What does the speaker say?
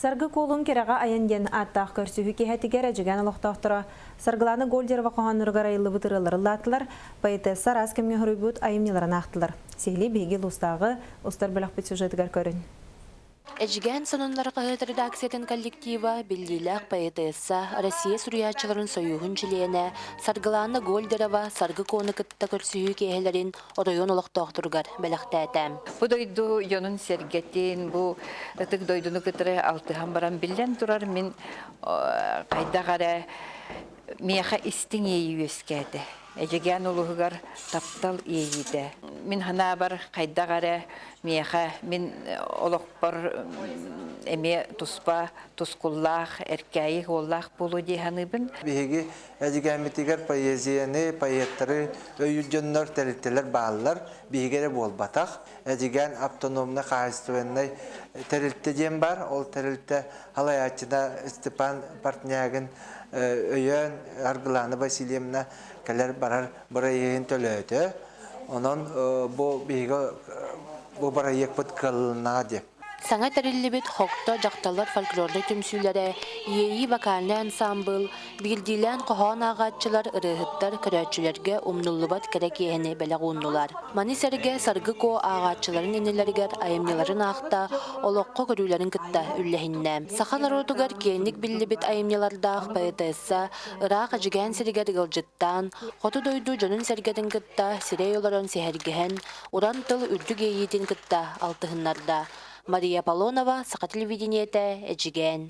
Sargı kolun kerağa ayından attaq körsühü kehetigер әжіген ұлықтақтыра. Sargılаны Голдерва қоғанырғар айылы бұтырылары латылар, поэтесса раз кемге хүрібіт айымнеларын ақтылар. Сегілі бейгел ұстағы, ұстар білақ бүт сюжетігер көрін. Эжген сонунлары қағыт редакциятын коллектива білдейләқ поэтесса Россия сүриячыларын союғын жилене Саргыланы Голдерова саргы коны кытта көрсүйі кейлерін оройон олықтақтырғар бәліқті әтәм. Бу дойду йонун сергетин, бу ытык дойдуну кытыры алтыхан баран билен турар мен кайдагара мияха истин ейі өскәді. Эжеген улуғығар таптал ейді. Мен хана бар кайдагара мияха мен олықпар эме туспа, тускуллах, эркәйі оллах болу дейханыбын. Биһиги эжигәмитигер поэзияны, поэттары өйүлжөннөр терилтелер баалар биһигере болбатах. Эжиген автономны хозяйственный терилтеден бар, ол терилте халаячыда Степан Портнягин өйөн Аргыланы Васильевна келер барар барайын төлөтө. Онон бу биһиги бу барайык бут кылына деп. Саңа тәрелі хокто жақталар фольклорды түмсүлері, ейі вокальный ансамбл, білдилен қоған ағатчылар ырығыттар көрәтчілерге умнуллыбат керек ехіне бәліғ ұннулар. Манисерге саргы ко ағатчыларын енелергер айымнеларын ақта, олыққы көрілерін кітті үлләхіннәм. Сақан арудығар кейінік білдібіт айымнелардақ поэтесса, ырақ ажыген сірігер ғылжыттан, қоты дойду жонын сәргетін кітті, сирей оларын сехергіген, уран тыл үрдік ейетін кітті алтығынларда. Мария Полонова, Сақа телевидениеті, Эджиген.